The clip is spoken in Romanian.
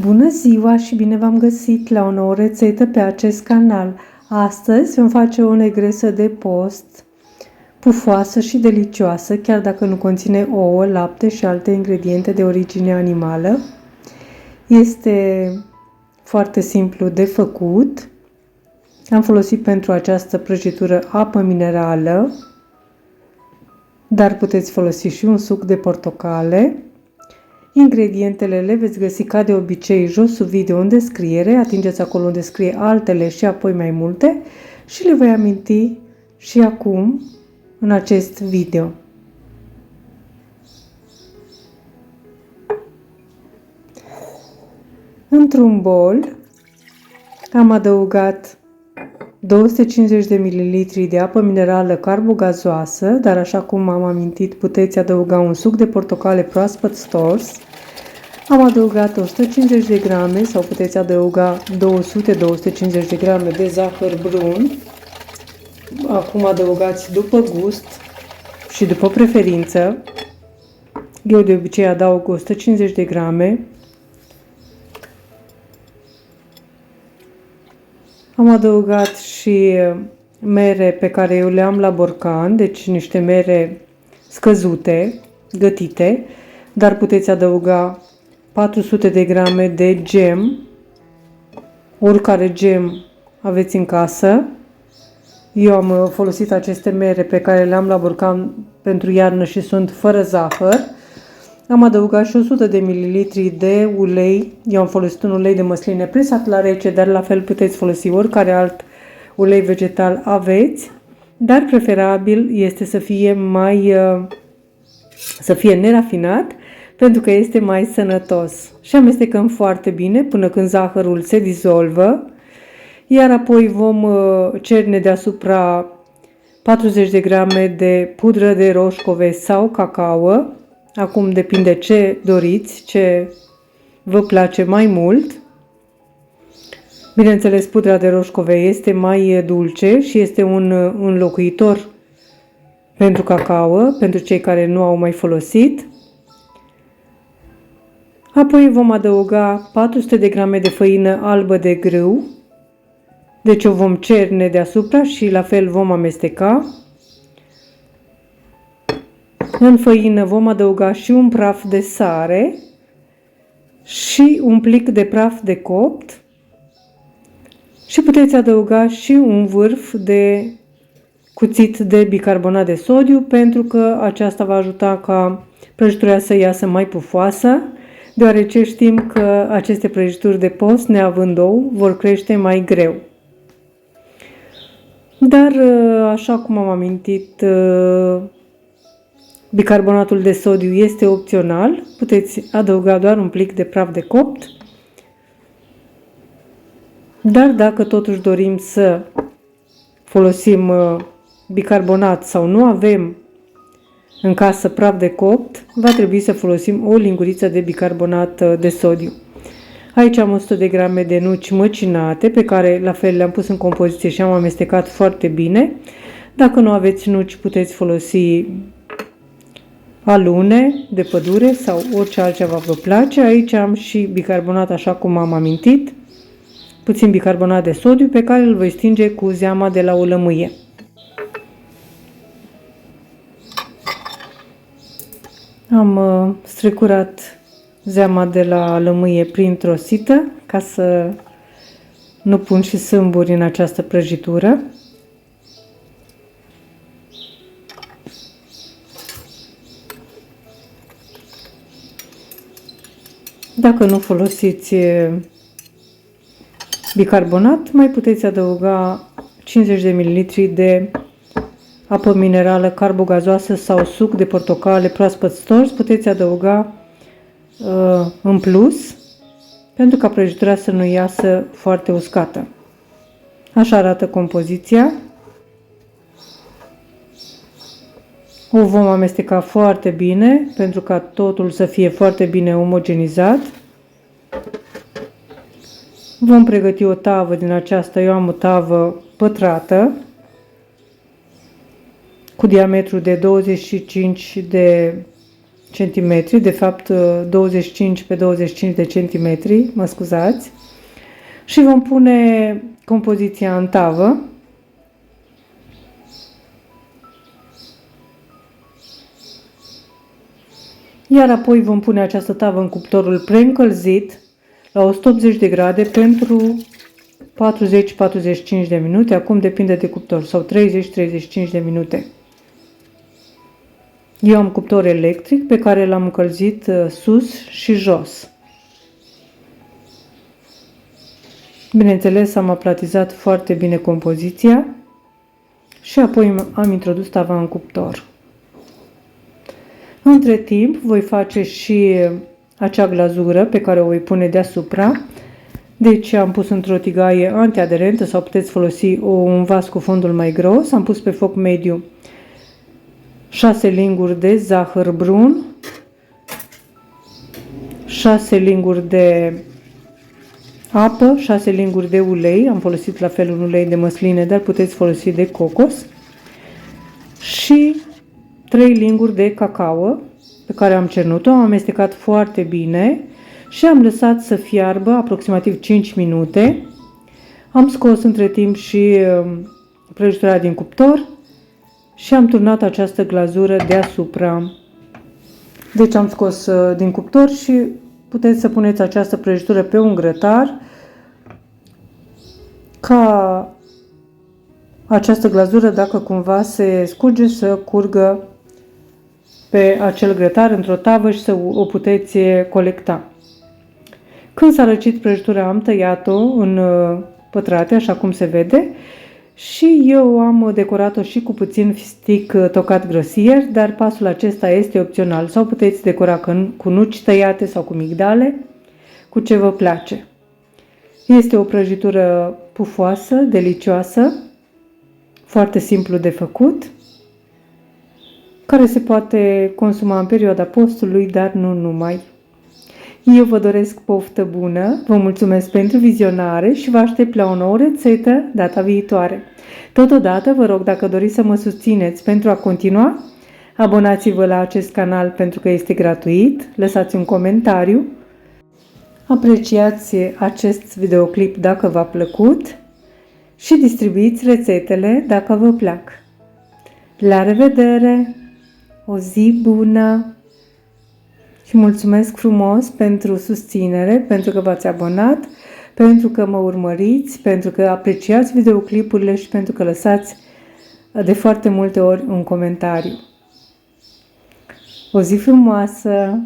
Bună ziua și bine v-am găsit la o nouă rețetă pe acest canal. Astăzi vom face o negresă de post pufoasă și delicioasă, chiar dacă nu conține ouă, lapte și alte ingrediente de origine animală. Este foarte simplu de făcut. Am folosit pentru această prăjitură apă minerală, dar puteți folosi și un suc de portocale. Ingredientele le veți găsi ca de obicei jos sub video în descriere, atingeți acolo unde scrie altele și apoi mai multe și le voi aminti și acum în acest video. Într-un bol am adăugat 250 de ml de apă minerală carbogazoasă, dar așa cum am amintit puteți adăuga un suc de portocale proaspăt stors. Am adăugat 150 de grame sau puteți adăuga 200-250 de grame de zahăr brun. Acum adăugați după gust și după preferință. Eu de obicei adaug 150 de grame. Am adăugat și mere pe care eu le am la borcan, deci niște mere scăzute, gătite, dar puteți adăuga 400 de grame de gem, oricare gem aveți în casă. Eu am folosit aceste mere pe care le am la borcan pentru iarnă și sunt fără zahăr. Am adăugat și 100 de ml de ulei. Eu am folosit un ulei de măsline presat la rece, dar la fel puteți folosi oricare alt ulei vegetal aveți, dar preferabil este să fie nerafinat, pentru că este mai sănătos. Și amestecăm foarte bine până când zahărul se dizolvă, iar apoi vom cerne deasupra 40 de grame de pudră de roșcove sau cacao. Acum depinde ce doriți, ce vă place mai mult. Bineînțeles, pudra de roșcove este mai dulce și este un înlocuitor pentru cacao, pentru cei care nu au mai folosit. Apoi vom adăuga 400 de grame de făină albă de grâu. Deci o vom cerne deasupra și la fel vom amesteca. În făină vom adăuga și un praf de sare și un plic de praf de copt și puteți adăuga și un vârf de cuțit de bicarbonat de sodiu, pentru că aceasta va ajuta ca prăjitura să iasă mai pufoasă, deoarece știm că aceste prăjituri de post, neavând ou, vor crește mai greu. Dar, așa cum am amintit, bicarbonatul de sodiu este opțional, puteți adăuga doar un plic de praf de copt. Dar dacă totuși dorim să folosim bicarbonat sau nu avem în casă praf de copt, va trebui să folosim o linguriță de bicarbonat de sodiu. Aici am 100 de grame de nuci măcinate, pe care la fel le-am pus în compoziție și am amestecat foarte bine. Dacă nu aveți nuci, puteți folosi alune de pădure sau orice altceva vă place. Aici am și bicarbonat, așa cum am amintit, puțin bicarbonat de sodiu, pe care îl voi stinge cu zeama de la o lămâie. Am strecurat zeama de la lămâie printr-o sită ca să nu pun și sâmburi în această prăjitură. Dacă nu folosiți bicarbonat, mai puteți adăuga 50 de ml de apă minerală carbogazoasă sau suc de portocale proaspăt stors. Puteți adăuga în plus, pentru ca prăjitura să nu iasă foarte uscată. Așa arată compoziția. O vom amesteca foarte bine, pentru ca totul să fie foarte bine omogenizat. Vom pregăti o tavă din aceasta. Eu am o tavă pătrată cu diametru de 25 de cm, de fapt 25 pe 25 de centimetri, mă scuzați. Și vom pune compoziția în tavă. Iar apoi vom pune această tavă în cuptorul preîncălzit la 180 de grade pentru 40-45 de minute, acum depinde de cuptor, sau 30-35 de minute. Eu am cuptor electric pe care l-am încălzit sus și jos. Bineînțeles, am aplatizat foarte bine compoziția și apoi am introdus tava în cuptor. Între timp, voi face și acea glazură pe care o voi pune deasupra. Deci am pus într-o tigaie antiaderentă sau puteți folosi un vas cu fondul mai gros. Am pus pe foc mediu 6 linguri de zahăr brun, 6 linguri de apă, 6 linguri de ulei. Am folosit la fel un ulei de măsline, dar puteți folosi de cocos. Și 3 linguri de cacao pe care am cernut-o, am amestecat foarte bine și am lăsat să fiarbă aproximativ 5 minute. Am scos între timp și prăjitura din cuptor și am turnat această glazură deasupra. Deci am scos din cuptor și puteți să puneți această prăjitură pe un grătar ca această glazură, dacă cumva se scurge, să curgă pe acel grătar într-o tavă și să o puteți colecta. Când s-a răcit prăjitura, am tăiat-o în pătrate, așa cum se vede, și eu am decorat-o și cu puțin fistic tocat grosier, dar pasul acesta este opțional, sau puteți decora cu nuci tăiate sau cu migdale, cu ce vă place. Este o prăjitură pufoasă, delicioasă, foarte simplu de făcut, care se poate consuma în perioada postului, dar nu numai. Eu vă doresc poftă bună, vă mulțumesc pentru vizionare și vă aștept la o nouă rețetă data viitoare. Totodată vă rog, dacă doriți să mă susțineți pentru a continua, abonați-vă la acest canal pentru că este gratuit, lăsați un comentariu, apreciați acest videoclip dacă v-a plăcut și distribuiți rețetele dacă vă plac. La revedere! O zi bună! Și mulțumesc frumos pentru susținere, pentru că v-ați abonat, pentru că mă urmăriți, pentru că apreciați videoclipurile și pentru că lăsați de foarte multe ori un comentariu. O zi frumoasă!